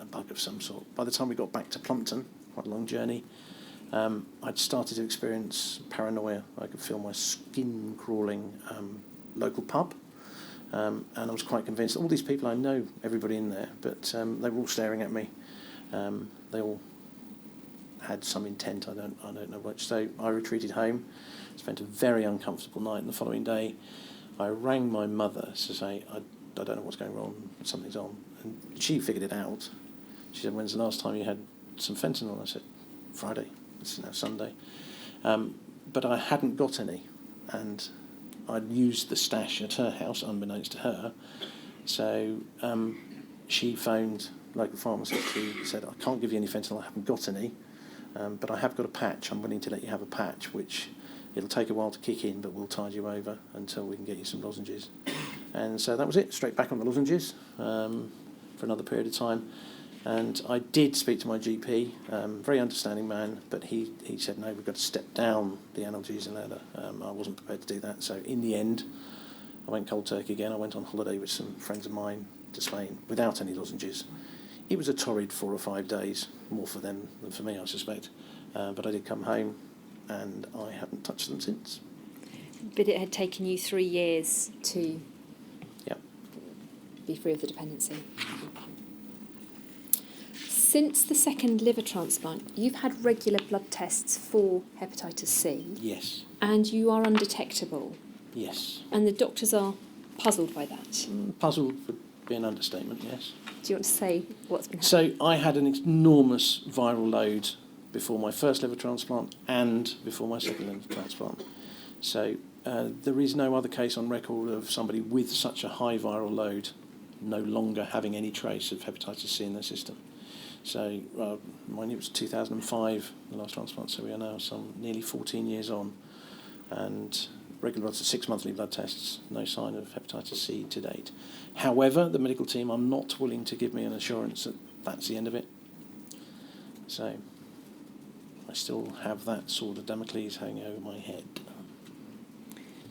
a bug of some sort. By the time we got back to Plumpton, quite a long journey, I'd started to experience paranoia. I could feel my skin crawling. Local pub, and I was quite convinced that all these people, I know everybody in there, but they were all staring at me. They all had some intent, I don't know which. So I retreated home, spent a very uncomfortable night, and the following day I rang my mother to say, I don't know what's going wrong, something's on. And she figured it out. She said, when's the last time you had some fentanyl? I said, Friday, it's now Sunday. But I hadn't got any, and I'd used the stash at her house, unbeknownst to her. So she phoned local pharmacist who said, I can't give you any fentanyl, I haven't got any, but I have got a patch. I'm willing to let you have a patch, which it'll take a while to kick in, but we'll tide you over until we can get you some lozenges. And so that was it, straight back on the lozenges for another period of time. And I did speak to my GP, very understanding man, but he said, no, we've got to step down the analgesic ladder. I wasn't prepared to do that. So in the end, I went cold turkey again. I went on holiday with some friends of mine to Spain without any lozenges. It was a torrid 4 or 5 days, more for them than for me, I suspect. But I did come home, and I haven't touched them since. But it had taken you 3 years to Yep. be free of the dependency. Since the second liver transplant, you've had regular blood tests for hepatitis C. Yes. And you are undetectable. Yes. And the doctors are puzzled by that. Puzzled would be an understatement, yes. Do you want to say what's been happening? So I had an enormous viral load before my first liver transplant and before my second liver transplant. So there is no other case on record of somebody with such a high viral load no longer having any trace of hepatitis C in their system. So mine, it was 2005, the last transplant, so we are now some nearly 14 years on. And regular blood, 6 monthly blood tests, no sign of hepatitis C to date. However, the medical team are not willing to give me an assurance that that's the end of it. So I still have that sword of Damocles hanging over my head.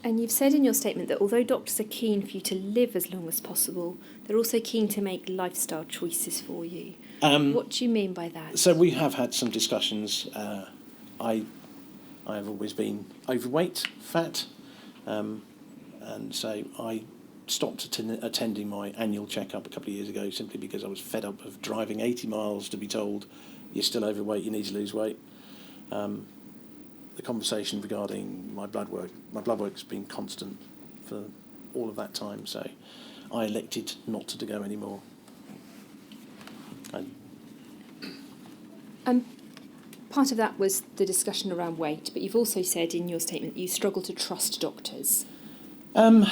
And you've said in your statement that although doctors are keen for you to live as long as possible, they're also keen to make lifestyle choices for you. What do you mean by that? So we have had some discussions. I have always been overweight, fat, and so I stopped attending my annual checkup a couple of years ago simply because I was fed up of driving 80 miles to be told you're still overweight, you need to lose weight. The conversation regarding my blood work's been constant for all of that time, so I elected not to go anymore. Part of that was the discussion around weight, but you've also said in your statement that you struggle to trust doctors. I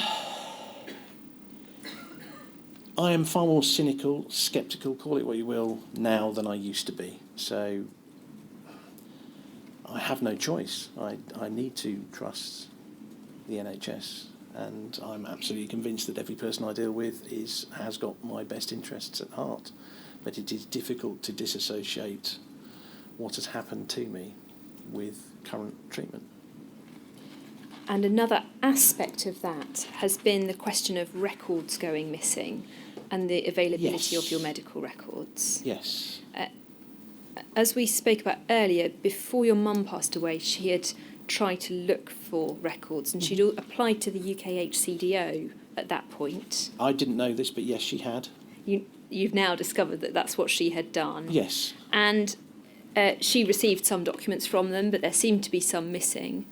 am far more cynical, sceptical, call it what you will, now than I used to be. So I have no choice. I need to trust the NHS, and I'm absolutely convinced that every person I deal with has got my best interests at heart. But it is difficult to disassociate what has happened to me with current treatment. And another aspect of that has been the question of records going missing and the availability of your medical records. Yes. As we spoke about earlier, before your mum passed away, she had tried to look for records, and she'd applied to the UKHCDO at that point. I didn't know this, but yes, she had. You've now discovered that that's what she had done. Yes. And she received some documents from them, but there seemed to be some missing.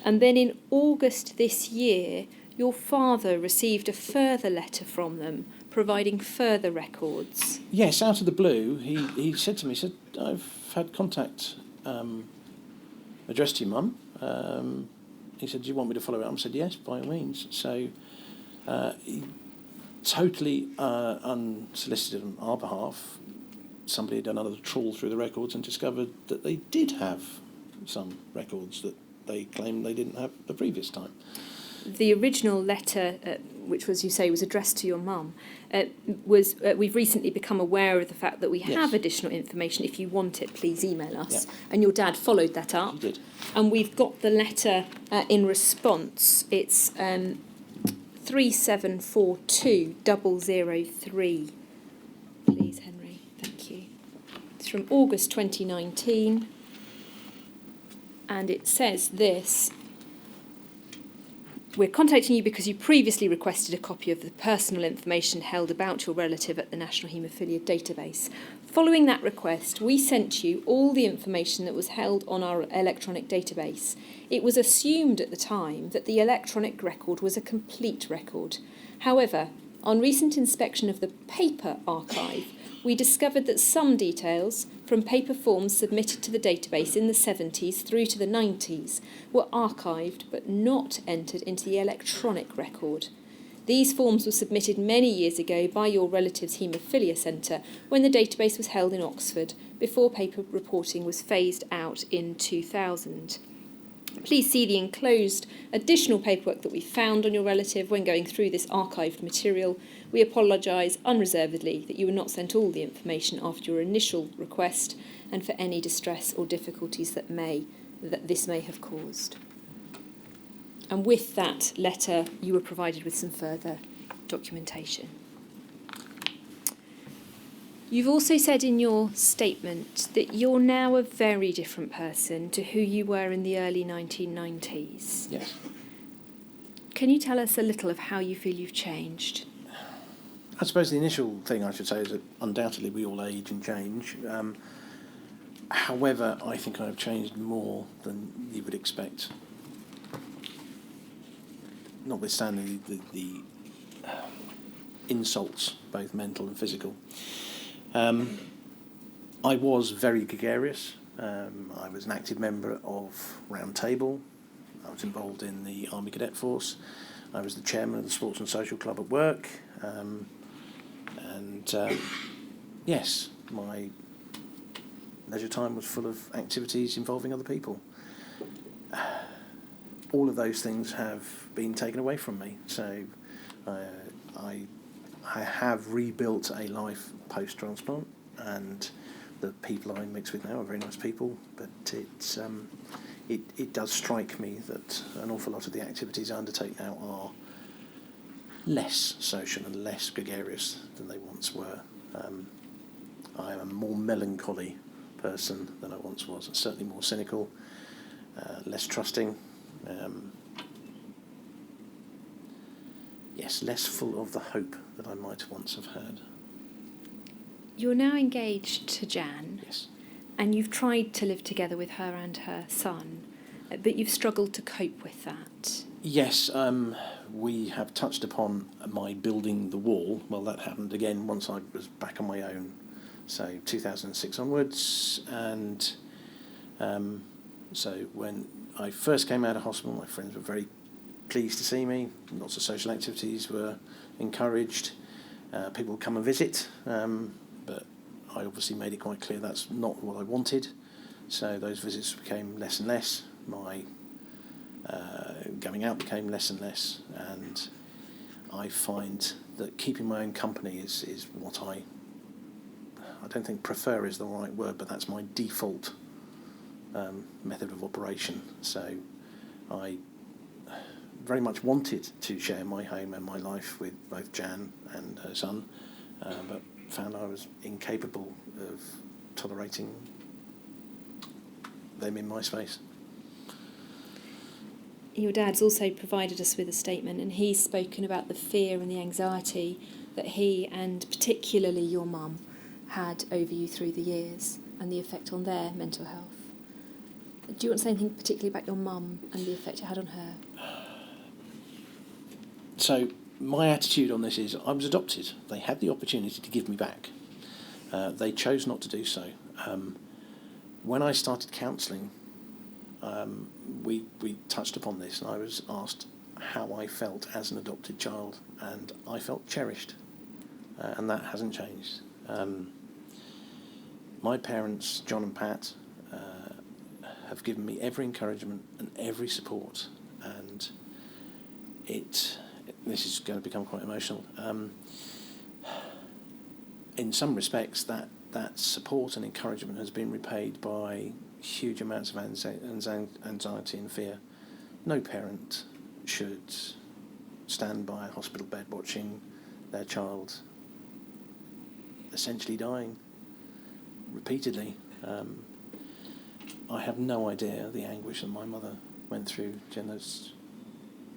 And then in August this year, your father received a further letter from them providing further records. Yes, out of the blue, he said to me, I've had contact addressed to your mum. He said, do you want me to follow it up? I said, yes, by all means. So he, totally unsolicited on our behalf, somebody had done another trawl through the records and discovered that they did have some records that they claimed they didn't have the previous time. The original letter, which was, you say, was addressed to your mum, was we've recently become aware of the fact that we have additional information. If you want it, please email us. Yeah. And your dad followed that up. He did. And we've got the letter in response. It's 3742003. Please, Henry. Thank you. It's from August 2019. And it says this: we're contacting you because you previously requested a copy of the personal information held about your relative at the National Haemophilia Database. Following that request, we sent you all the information that was held on our electronic database. It was assumed at the time that the electronic record was a complete record. However, on recent inspection of the paper archive, we discovered that some details from paper forms submitted to the database in the 70s through to the 90s were archived but not entered into the electronic record. These forms were submitted many years ago by your relative's haemophilia centre when the database was held in Oxford, before paper reporting was phased out in 2000. Please see the enclosed additional paperwork that we found on your relative when going through this archived material. We apologise unreservedly that you were not sent all the information after your initial request, and for any distress or difficulties that this may have caused. And with that letter, you were provided with some further documentation. You've also said in your statement that you're now a very different person to who you were in the early 1990s. Yes. Can you tell us a little of how you feel you've changed? I suppose the initial thing I should say is that undoubtedly we all age and change. However, I think I've changed more than you would expect. Notwithstanding the insults, both mental and physical. I was very gregarious. I was an active member of Round Table. I was involved in the Army Cadet Force. I was the chairman of the Sports and Social Club at work. Yes, my leisure time was full of activities involving other people. All of those things have been taken away from me. So I have rebuilt a life post-transplant, and the people I mix with now are very nice people, but it does strike me that an awful lot of the activities I undertake now are less social and less gregarious than they once were. I am a more melancholy person than I once was, and certainly more cynical, less trusting. Yes, less full of the hope that I might once have had. You're now engaged to Jan, Yes. and you've tried to live together with her and her son, but you've struggled to cope with that. Yes, we have touched upon my building the wall. Well, that happened again once I was back on my own, so 2006 onwards. And so when I first came out of hospital, my friends were very pleased to see me. Lots of social activities were encouraged. People would come and visit, but I obviously made it quite clear that's not what I wanted. So those visits became less and less. My going out became less and less, and I find that keeping my own company is what I don't think prefer is the right word, but that's my default method of operation. So I very much wanted to share my home and my life with both Jan and her son, but found I was incapable of tolerating them in my space. Your dad's also provided us with a statement, and he's spoken about the fear and the anxiety that he, and particularly your mum, had over you through the years and the effect on their mental health. Do you want to say anything particularly about your mum and the effect it had on her? So my attitude on this is I was adopted. They had the opportunity to give me back. They chose not to do so. When I started counselling, we touched upon this, and I was asked how I felt as an adopted child, and I felt cherished, and that hasn't changed. My parents, John and Pat, have given me every encouragement and every support, and this is going to become quite emotional. In some respects, that support and encouragement has been repaid by huge amounts of anxiety and fear. No parent should stand by a hospital bed watching their child essentially dying repeatedly. I have no idea the anguish that my mother went through during those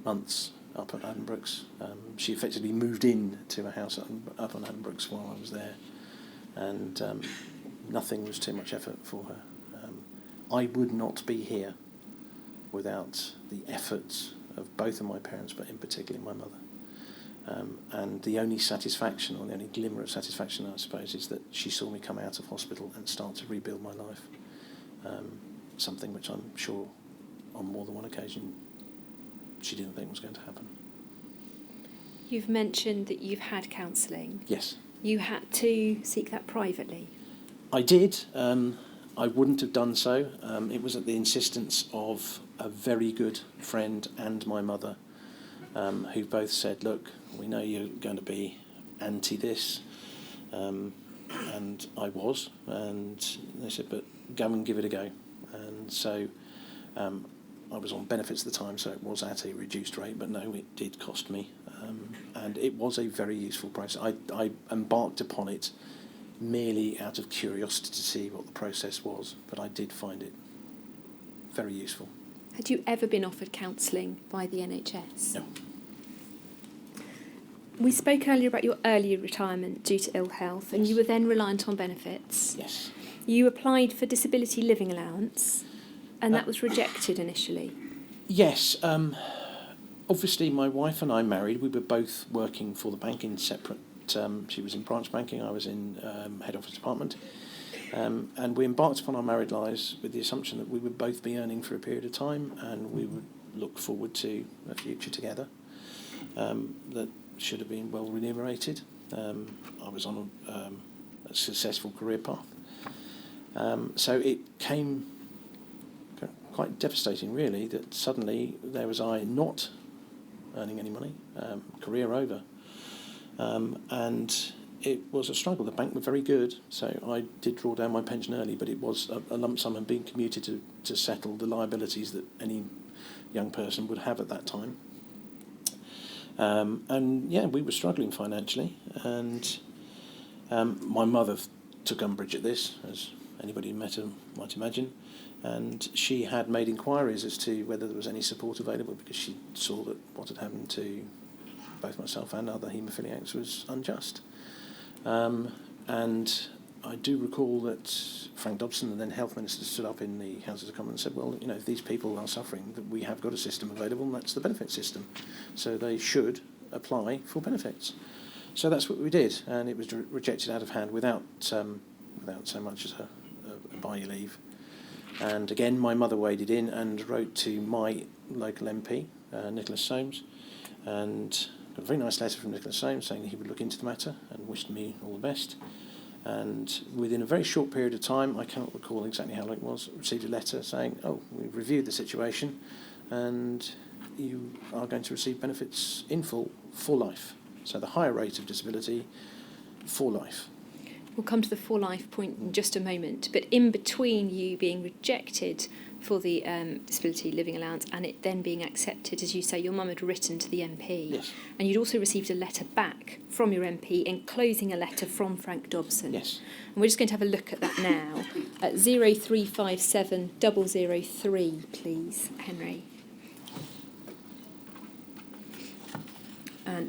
months up at Addenbrooke's. She effectively moved in to a house up on Addenbrooke's while I was there, and nothing was too much effort for her. I would not be here without the efforts of both of my parents, but in particular my mother. And the only satisfaction, or the only glimmer of satisfaction, I suppose, is that she saw me come out of hospital and start to rebuild my life. Something which I'm sure on more than one occasion she didn't think was going to happen. You've mentioned that you've had counselling. Yes. You had to seek that privately. I did. I wouldn't have done so. It was at the insistence of a very good friend and my mother, who both said, look, we know you're going to be anti this, and I was, and they said, but go and give it a go. And so I was on benefits at the time, so it was at a reduced rate, but no, it did cost me. And it was a very useful process. I embarked upon it merely out of curiosity to see what the process was, but I did find it very useful. Had you ever been offered counselling by the NHS? No. We spoke earlier about your early retirement due to ill health, and you were then reliant on benefits. Yes. You applied for disability living allowance, and that was rejected initially. Yes. Obviously, my wife and I married. We were both working for the bank in separate. She was in branch banking, I was in head office department. And we embarked upon our married lives with the assumption that we would both be earning for a period of time, and we would look forward to a future together that should have been well remunerated. I was on a successful career path. So it came quite devastating, really, that suddenly there was I not earning any money, career over. And it was a struggle. The bank were very good, so I did draw down my pension early, but it was a lump sum had been commuted to settle the liabilities that any young person would have at that time. And yeah, we were struggling financially, and my mother took umbrage at this, as anybody who met her might imagine, and she had made inquiries as to whether there was any support available, because she saw that what had happened to both myself and other haemophiliacs was unjust. And I do recall that Frank Dobson and then Health Minister stood up in the Houses of Commons and said, well, if these people are suffering, that we have got a system available, and that's the benefit system. So they should apply for benefits. So that's what we did, and it was rejected out of hand without so much as a by your leave. And again, my mother waded in and wrote to my local MP, Nicholas Soames, and got a very nice letter from Nicholas Soames saying that he would look into the matter and wished me all the best. And within a very short period of time, I cannot recall exactly how long it was, received a letter saying, we've reviewed the situation and you are going to receive benefits in full for life. So the higher rate of disability for life. We'll come to the for life point in just a moment, but in between you being rejected for the disability living allowance and it then being accepted, as you say, your mum had written to the MP. Yes. And you'd also received a letter back from your MP enclosing a letter from Frank Dobson. Yes. And we're just going to have a look at that now. At 0357003, please, Henry.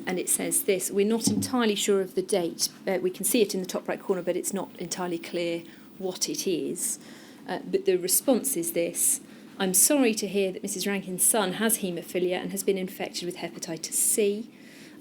And it says this: we're not entirely sure of the date. We can see it in the top right corner, but it's not entirely clear what it is. But the response is this: I'm sorry to hear that Mrs. Rankin's son has haemophilia and has been infected with hepatitis C.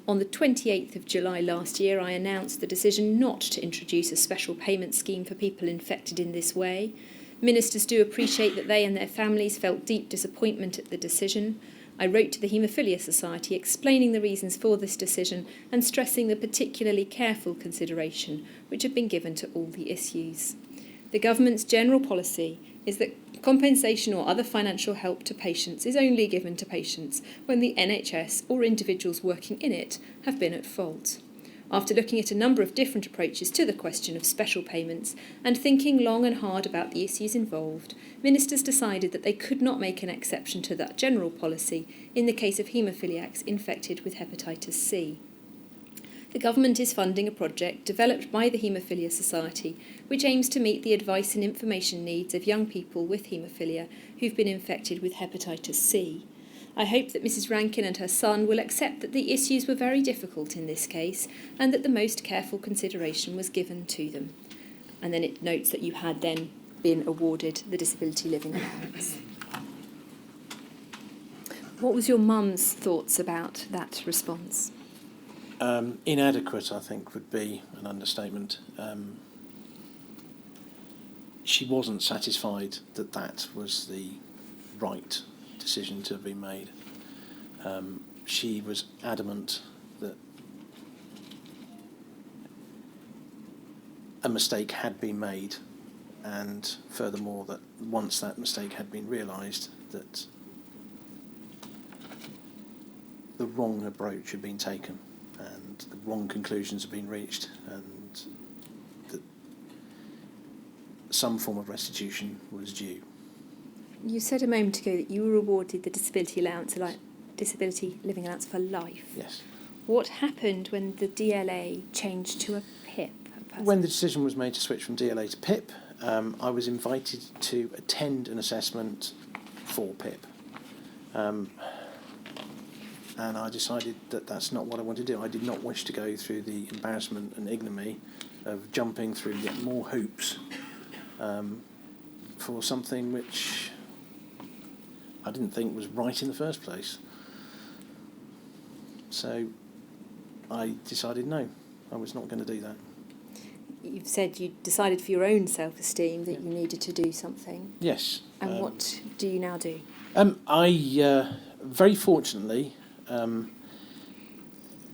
On the 28th of July last year, I announced the decision not to introduce a special payment scheme for people infected in this way. Ministers do appreciate that they and their families felt deep disappointment at the decision. I wrote to the Haemophilia Society explaining the reasons for this decision and stressing the particularly careful consideration which had been given to all the issues. The government's general policy is that compensation or other financial help to patients is only given to patients when the NHS or individuals working in it have been at fault. After looking at a number of different approaches to the question of special payments and thinking long and hard about the issues involved, ministers decided that they could not make an exception to that general policy in the case of haemophiliacs infected with hepatitis C. The government is funding a project developed by the Haemophilia Society which aims to meet the advice and information needs of young people with haemophilia who've been infected with hepatitis C. I hope that Mrs. Rankin and her son will accept that the issues were very difficult in this case and that the most careful consideration was given to them. And then it notes that you had then been awarded the disability living allowance. What was your mum's thoughts about that response? Inadequate, I think, would be an understatement. She wasn't satisfied that that was the right decision to be made. She was adamant that a mistake had been made, and furthermore that once that mistake had been realised, that the wrong approach had been taken and the wrong conclusions had been reached, and that some form of restitution was due. You said a moment ago that you were awarded the disability living allowance for life. Yes. What happened when the DLA changed to a PIP? When the decision was made to switch from DLA to PIP, I was invited to attend an assessment for PIP. And I decided that that's not what I wanted to do. I did not wish to go through the embarrassment and ignominy of jumping through yet more hoops for something which I didn't think was right in the first place. So I decided no, I was not going to do that. You've said you decided for your own self-esteem that you needed to do something. Yes. And what do you now do? I very fortunately,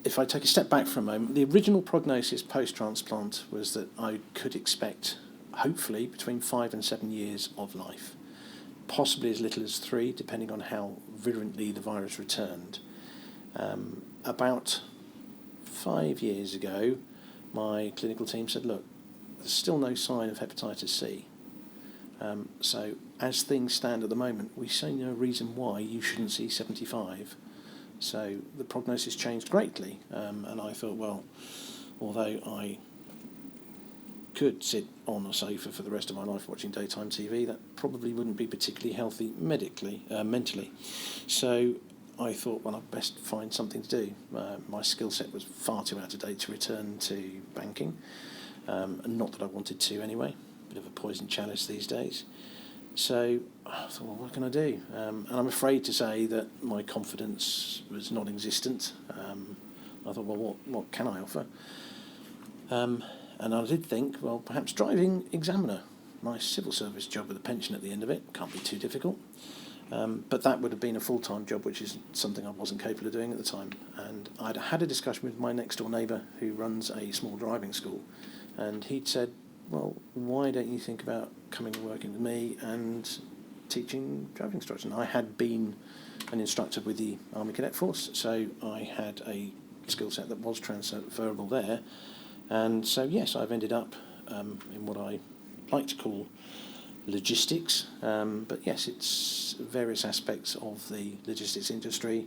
if I take a step back for a moment, the original prognosis post-transplant was that I could expect, hopefully, between 5 and 7 years of life, possibly as little as 3, depending on how virulently the virus returned. About 5 years ago, my clinical team said, look, there's still no sign of hepatitis C. So as things stand at the moment, we see no reason why you shouldn't see 75. So the prognosis changed greatly, and I thought, well, although I could sit on a sofa for the rest of my life watching daytime TV, that probably wouldn't be particularly healthy mentally. So I thought, well, I'd best find something to do. My skill set was far too out of date to return to banking, and not that I wanted to anyway. Bit of a poison chalice these days. So I thought, well, what can I do? And I'm afraid to say that my confidence was non-existent. I thought, well, what can I offer? And I did think, well, perhaps driving examiner. Nice civil service job with a pension at the end of it. Can't be too difficult. But that would have been a full-time job, which is something I wasn't capable of doing at the time. And I'd had a discussion with my next-door neighbour who runs a small driving school. And he'd said, well, why don't you think about coming and working with me and teaching driving instruction? I had been an instructor with the Army Cadet Force, so I had a skill set that was transferable there. And so, yes, I've ended up in what I like to call logistics, but yes, it's various aspects of the logistics industry,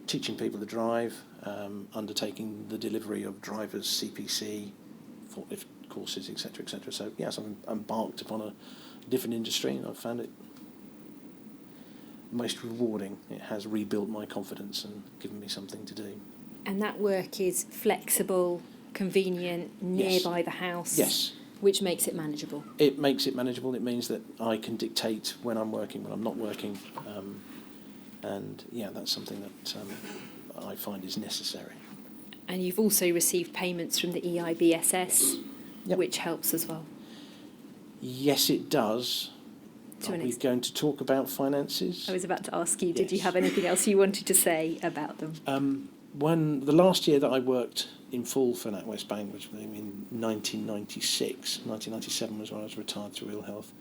teaching people to drive, undertaking the delivery of drivers' CPC, forklift courses, etc., etc. So yes, I'm embarked upon a different industry, and I've found it most rewarding. It has rebuilt my confidence and given me something to do. And that work is flexible, convenient, nearby the house. Yes. Which makes it manageable. It makes it manageable. It means that I can dictate when I'm working, when I'm not working, and yeah, that's something that I find is necessary. And you've also received payments from the EIBSS, Yep. which helps as well. Yes, it does. Are we going to talk about finances? I was about to ask you, did you Yes. have anything else you wanted to say about them? When the last year that I worked in full for NatWest Bank, which was in 1996, 1997 was when I was retired through ill health,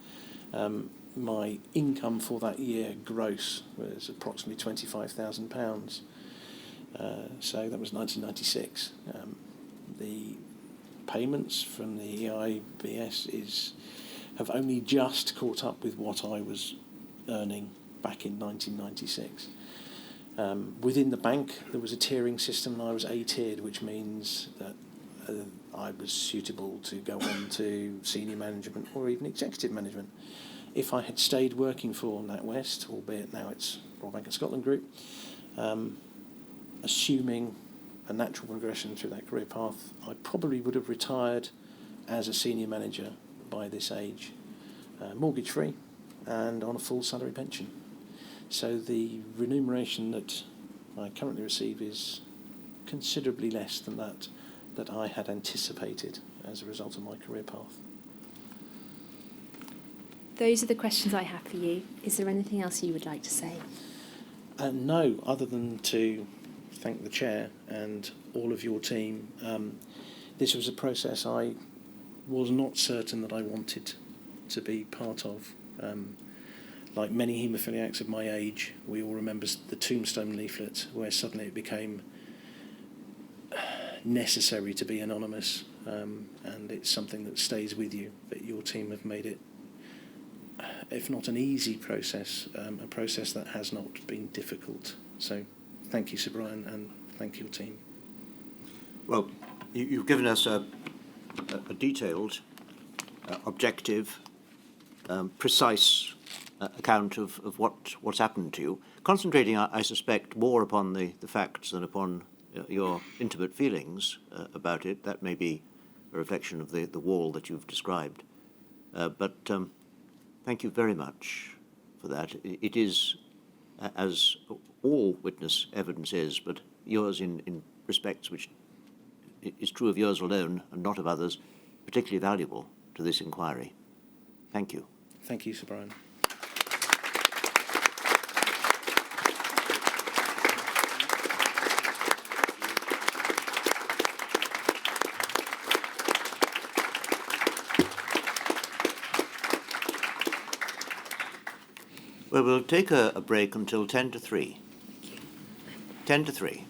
my income for that year gross was approximately £25,000. So that was 1996. The payments from the EIBS have only just caught up with what I was earning back in 1996. Within the bank, there was a tiering system, and I was A-tiered, which means that I was suitable to go on to senior management or even executive management. If I had stayed working for NatWest, albeit now it's Royal Bank of Scotland Group, assuming a natural progression through that career path, I probably would have retired as a senior manager by this age, mortgage-free and on a full salary pension. So the remuneration that I currently receive is considerably less than that I had anticipated as a result of my career path. Those are the questions I have for you. Is there anything else you would like to say? No, other than to thank the chair and all of your team. This was a process I was not certain that I wanted to be part of. Like many haemophiliacs of my age, we all remember the tombstone leaflet where suddenly it became necessary to be anonymous, and it's something that stays with you. But your team have made it, if not an easy process, a process that has not been difficult. So thank you, Sir Brian, and thank your team. Well, you've given us a detailed, objective, precise account of what's happened to you, concentrating, I suspect, more upon the facts than upon your intimate feelings about it. That may be a reflection of the wall that you've described. But thank you very much for that. It is, as all witness evidence is, but yours in respects which is true of yours alone and not of others, particularly valuable to this inquiry. Thank you. Thank you, Sir Brian. Well, we'll take a break until 10 to 3. 10 to 3.